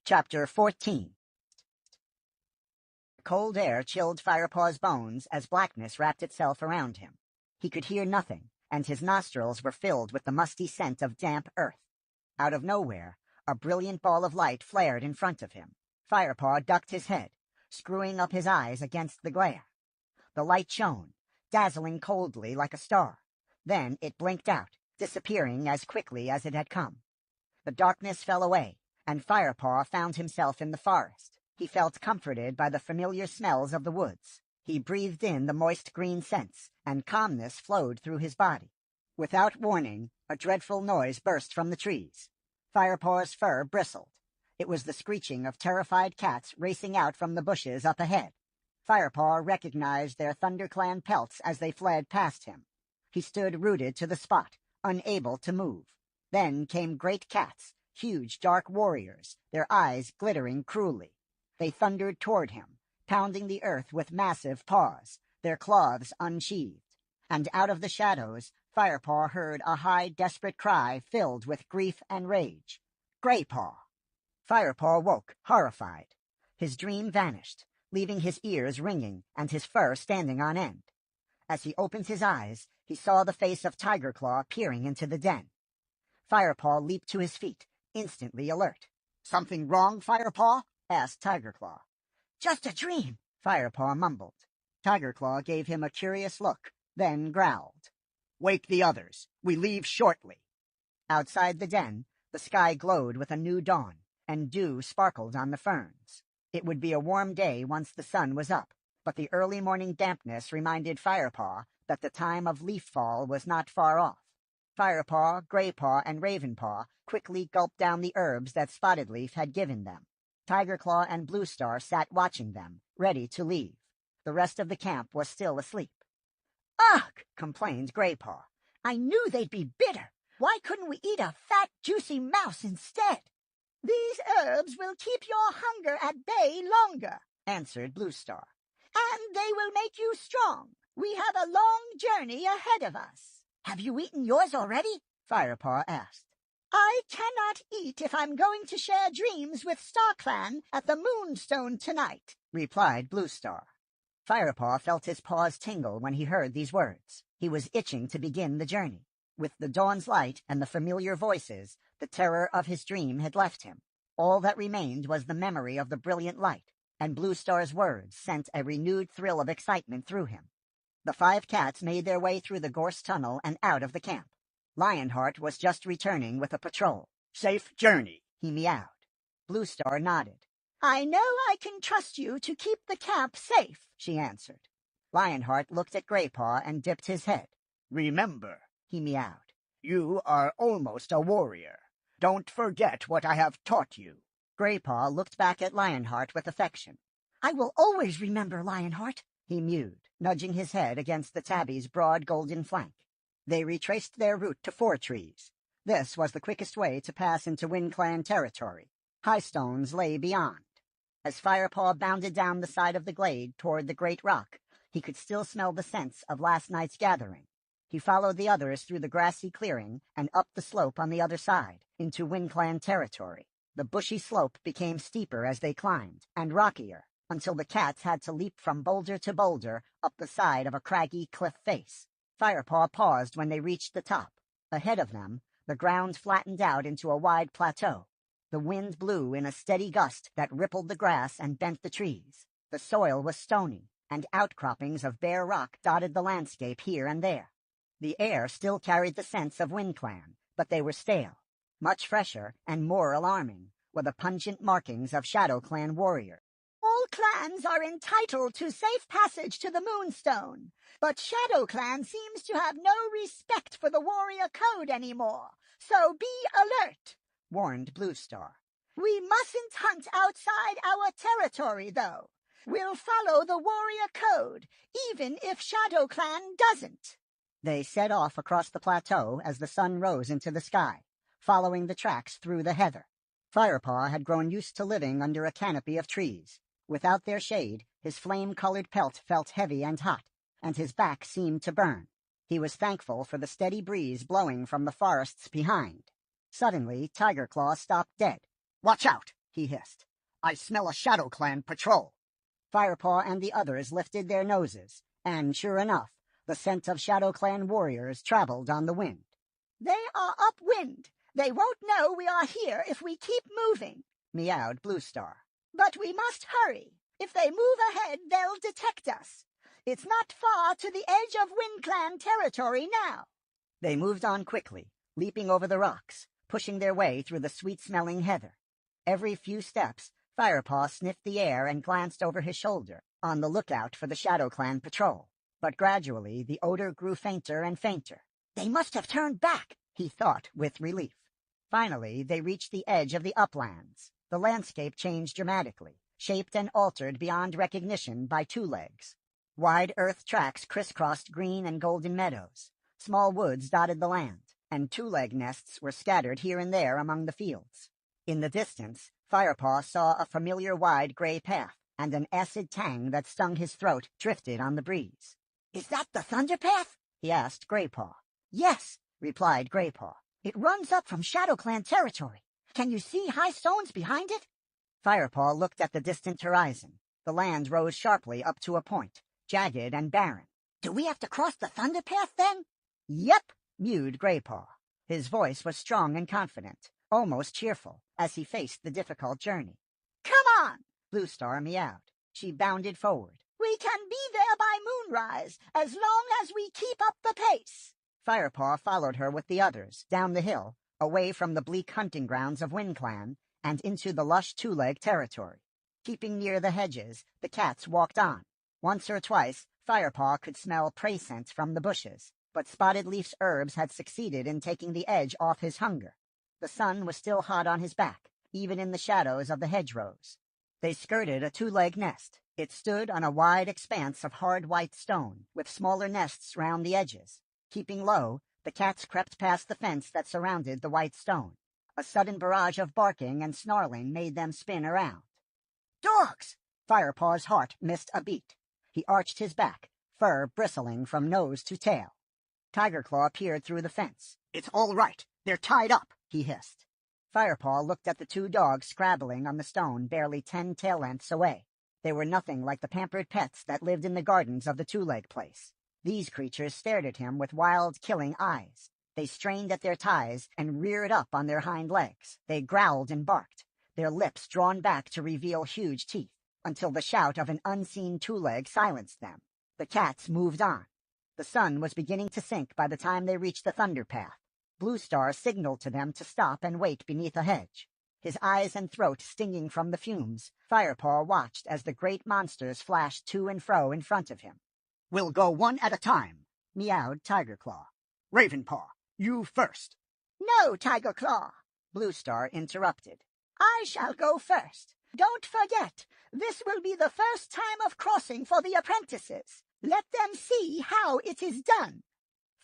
Chapter 14. Cold air chilled Firepaw's bones as blackness wrapped itself around him. He could hear nothing, and his nostrils were filled with the musty scent of damp earth. Out of nowhere, a brilliant ball of light flared in front of him. Firepaw ducked his head, screwing up his eyes against the glare. The light shone, dazzling coldly like a star. Then it blinked out, disappearing as quickly as it had come. The darkness fell away, and Firepaw found himself in the forest. He felt comforted by the familiar smells of the woods. He breathed in the moist green scents, and calmness flowed through his body. Without warning, a dreadful noise burst from the trees. Firepaw's fur bristled. It was the screeching of terrified cats racing out from the bushes up ahead. Firepaw recognized their ThunderClan pelts as they fled past him. He stood rooted to the spot, unable to move. Then came great cats, huge dark warriors, their eyes glittering cruelly. They thundered toward him, pounding the earth with massive paws, their claws unsheathed. And out of the shadows, Firepaw heard a high, desperate cry filled with grief and rage. Graypaw! Firepaw woke, horrified. His dream vanished, leaving his ears ringing and his fur standing on end. As he opened his eyes, he saw the face of Tigerclaw peering into the den. Firepaw leaped to his feet, instantly alert. "Something wrong, Firepaw?" asked Tigerclaw. "Just a dream," Firepaw mumbled. Tigerclaw gave him a curious look, then growled. "Wake the others. We leave shortly." Outside the den, the sky glowed with a new dawn, and dew sparkled on the ferns. It would be a warm day once the sun was up, but the early morning dampness reminded Firepaw that the time of leaf fall was not far off. Firepaw, Graypaw, and Ravenpaw quickly gulped down the herbs that Spotted Leaf had given them. Tigerclaw and Bluestar sat watching them, ready to leave. The rest of the camp was still asleep. "Ugh!" complained Graypaw. "I knew they'd be bitter. Why couldn't we eat a fat, juicy mouse instead?" "These herbs will keep your hunger at bay longer," answered Bluestar. "And they will make you strong. We have a long journey ahead of us." "Have you eaten yours already?" Firepaw asked. "I cannot eat if I'm going to share dreams with StarClan at the Moonstone tonight," replied Bluestar. Firepaw felt his paws tingle when he heard these words. He was itching to begin the journey. With the dawn's light and the familiar voices, the terror of his dream had left him. All that remained was the memory of the brilliant light, and Bluestar's words sent a renewed thrill of excitement through him. The 5 cats made their way through the gorse tunnel and out of the camp. Lionheart was just returning with a patrol. "Safe journey," he meowed. Bluestar nodded. "I know I can trust you to keep the camp safe," she answered. Lionheart looked at Graypaw and dipped his head. "Remember," he meowed, "you are almost a warrior. Don't forget what I have taught you." Graypaw looked back at Lionheart with affection. "I will always remember, Lionheart," he mewed, nudging his head against the tabby's broad golden flank. They retraced their route to Four Trees. This was the quickest way to pass into WindClan territory. High stones lay beyond. As Firepaw bounded down the side of the glade toward the great rock, he could still smell the scents of last night's gathering. He followed the others through the grassy clearing and up the slope on the other side, into WindClan territory. The bushy slope became steeper as they climbed, and rockier, until the cats had to leap from boulder to boulder up the side of a craggy cliff face. Firepaw paused when they reached the top. Ahead of them, the ground flattened out into a wide plateau. The wind blew in a steady gust that rippled the grass and bent the trees. The soil was stony, and outcroppings of bare rock dotted the landscape here and there. The air still carried the scents of WindClan, but they were stale. Much fresher and more alarming were the pungent markings of ShadowClan warriors. "All clans are entitled to safe passage to the Moonstone, but ShadowClan seems to have no respect for the warrior code anymore, so be alert," warned Bluestar. "We mustn't hunt outside our territory, though. We'll follow the warrior code, even if ShadowClan doesn't." They set off across the plateau as the sun rose into the sky, following the tracks through the heather. Firepaw had grown used to living under a canopy of trees. Without their shade, his flame-colored pelt felt heavy and hot, and his back seemed to burn. He was thankful for the steady breeze blowing from the forests behind. Suddenly, Tigerclaw stopped dead. "Watch out!" he hissed. "I smell a ShadowClan patrol." Firepaw and the others lifted their noses, and sure enough, the scent of ShadowClan warriors traveled on the wind. "They are upwind. They won't know we are here if we keep moving," meowed Bluestar. "But we must hurry. If they move ahead, they'll detect us. It's not far to the edge of WindClan territory now." They moved on quickly, leaping over the rocks, pushing their way through the sweet-smelling heather. Every few steps, Firepaw sniffed the air and glanced over his shoulder, on the lookout for the ShadowClan patrol. But gradually the odor grew fainter and fainter. "They must have turned back," he thought with relief. Finally, they reached the edge of the uplands. The landscape changed dramatically, shaped and altered beyond recognition by two legs. Wide earth tracks crisscrossed green and golden meadows. Small woods dotted the land, and two-leg nests were scattered here and there among the fields. In the distance, Firepaw saw a familiar wide gray path, and an acid tang that stung his throat drifted on the breeze. "Is that the Thunder Path?" he asked Graypaw. "Yes," replied Graypaw. "It runs up from ShadowClan territory. Can you see high stones behind it?" Firepaw looked at the distant horizon. The land rose sharply up to a point, jagged and barren. "Do we have to cross the Thunder Path, then?" "Yep," mewed Graypaw. His voice was strong and confident, almost cheerful, as he faced the difficult journey. "Come on!" Bluestar meowed. She bounded forward. "We can be there by moonrise, as long as we keep up the pace." Firepaw followed her with the others, down the hill, away from the bleak hunting grounds of WindClan, and into the lush two-leg territory. Keeping near the hedges, the cats walked on. Once or twice, Firepaw could smell prey scents from the bushes, but Spotted Leaf's herbs had succeeded in taking the edge off his hunger. The sun was still hot on his back, even in the shadows of the hedgerows. They skirted a two-leg nest. It stood on a wide expanse of hard white stone, with smaller nests round the edges. Keeping low, the cats crept past the fence that surrounded the white stone. A sudden barrage of barking and snarling made them spin around. "Dogs!" Firepaw's heart missed a beat. He arched his back, fur bristling from nose to tail. Tigerclaw peered through the fence. "It's all right. They're tied up," he hissed. Firepaw looked at the two dogs scrabbling on the stone barely 10 tail lengths away. They were nothing like the pampered pets that lived in the gardens of the two-leg place. These creatures stared at him with wild, killing eyes. They strained at their ties and reared up on their hind legs. They growled and barked, their lips drawn back to reveal huge teeth, until the shout of an unseen two-leg silenced them. The cats moved on. The sun was beginning to sink by the time they reached the Thunder Path. Bluestar signaled to them to stop and wait beneath a hedge. His eyes and throat stinging from the fumes, Firepaw watched as the great monsters flashed to and fro in front of him. "We'll go one at a time," meowed Tigerclaw. "Ravenpaw, you first." "No, Tigerclaw," Bluestar interrupted. "I shall go first. Don't forget, this will be the first time of crossing for the apprentices. Let them see how it is done."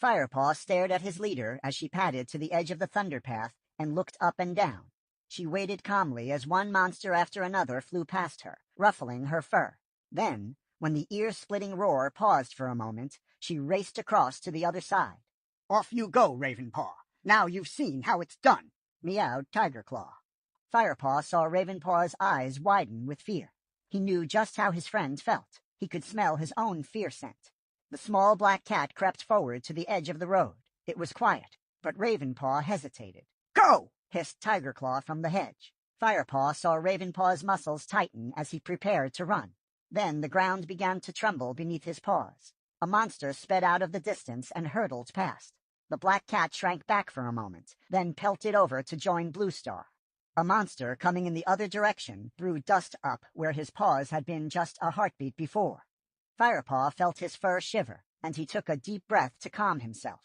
Firepaw stared at his leader as she padded to the edge of the Thunder Path and looked up and down. She waited calmly as one monster after another flew past her, ruffling her fur. Then, when the ear-splitting roar paused for a moment, she raced across to the other side. "Off you go, Ravenpaw. Now you've seen how it's done," meowed Tigerclaw. Firepaw saw Ravenpaw's eyes widen with fear. He knew just how his friend felt. He could smell his own fear scent. The small black cat crept forward to the edge of the road. It was quiet, but Ravenpaw hesitated. "Go!" hissed Tigerclaw from the hedge. Firepaw saw Ravenpaw's muscles tighten as he prepared to run. Then the ground began to tremble beneath his paws. A monster sped out of the distance and hurtled past. The black cat shrank back for a moment, then pelted over to join Bluestar. A monster coming in the other direction threw dust up where his paws had been just a heartbeat before. Firepaw felt his fur shiver, and he took a deep breath to calm himself.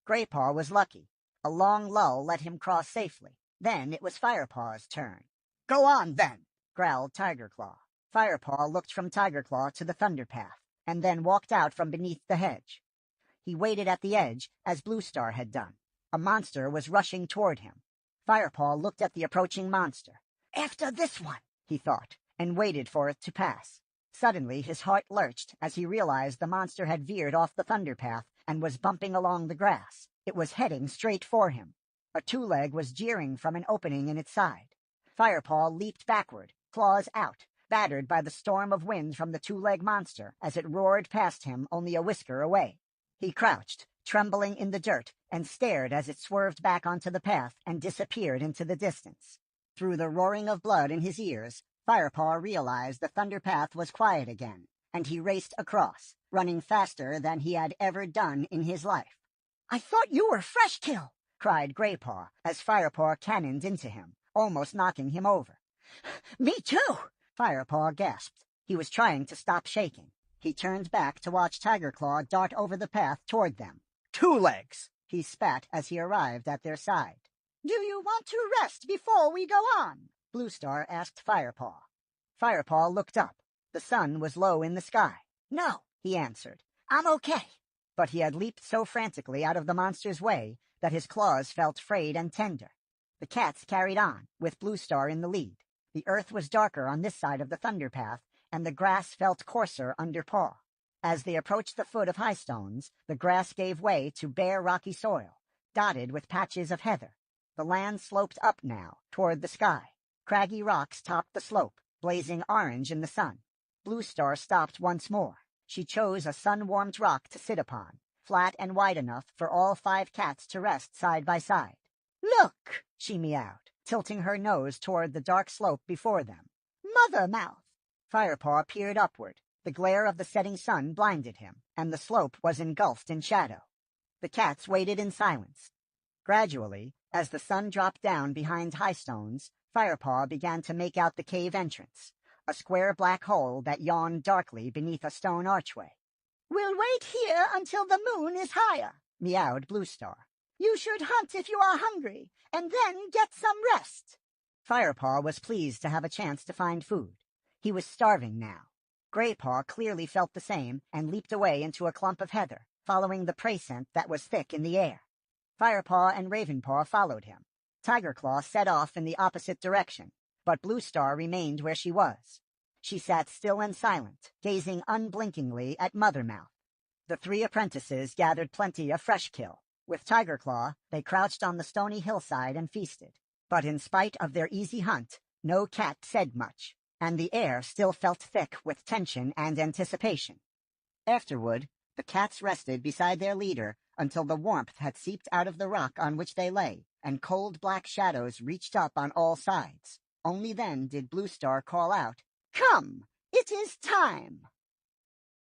Graypaw was lucky. A long lull let him cross safely. Then it was Firepaw's turn. "Go on, then," growled Tigerclaw. Firepaw looked from Tigerclaw to the Thunder Path, and then walked out from beneath the hedge. He waited at the edge, as Bluestar had done. A monster was rushing toward him. Firepaw looked at the approaching monster. "After this one," he thought, and waited for it to pass. Suddenly his heart lurched as he realized the monster had veered off the Thunder Path and was bumping along the grass. It was heading straight for him. A two-leg was jeering from an opening in its side. Firepaw leaped backward, claws out, battered by the storm of wind from the two-leg monster as it roared past him only a whisker away. He crouched, trembling in the dirt, and stared as it swerved back onto the path and disappeared into the distance. Through the roaring of blood in his ears, Firepaw realized the thunder path was quiet again, and he raced across, running faster than he had ever done in his life. "I thought you were Freshkill!" cried Graypaw as Firepaw cannoned into him, almost knocking him over. "Me too!" Firepaw gasped. He was trying to stop shaking. He turned back to watch Tigerclaw dart over the path toward them. "Two legs!" he spat as he arrived at their side. "Do you want to rest before we go on?" Bluestar asked Firepaw. Firepaw looked up. The sun was low in the sky. "No," he answered. "I'm okay." But he had leaped so frantically out of the monster's way that his claws felt frayed and tender. The cats carried on, with Bluestar in the lead. The earth was darker on this side of the thunder path, and the grass felt coarser under paw. As they approached the foot of high stones, the grass gave way to bare rocky soil, dotted with patches of heather. The land sloped up now, toward the sky. Craggy rocks topped the slope, blazing orange in the sun. Bluestar stopped once more. She chose a sun-warmed rock to sit upon, flat and wide enough for all 5 cats to rest side by side. "Look," she meowed, tilting her nose toward the dark slope before them. "Mother mouth." Firepaw peered upward. The glare of the setting sun blinded him, and the slope was engulfed in shadow. The cats waited in silence. Gradually, as the sun dropped down behind high stones, Firepaw began to make out the cave entrance, a square black hole that yawned darkly beneath a stone archway. "We'll wait here until the moon is higher," meowed Bluestar. "You should hunt if you are hungry, and then get some rest." Firepaw was pleased to have a chance to find food. He was starving now. Graypaw clearly felt the same and leaped away into a clump of heather, following the prey scent that was thick in the air. Firepaw and Ravenpaw followed him. Tigerclaw set off in the opposite direction, but Bluestar remained where she was. She sat still and silent, gazing unblinkingly at Mothermouth. The 3 apprentices gathered plenty of fresh kill. With Tigerclaw, they crouched on the stony hillside and feasted. But in spite of their easy hunt, no cat said much, and the air still felt thick with tension and anticipation. Afterward, the cats rested beside their leader until the warmth had seeped out of the rock on which they lay, and cold black shadows reached up on all sides. Only then did Bluestar call out, "Come, it is time!"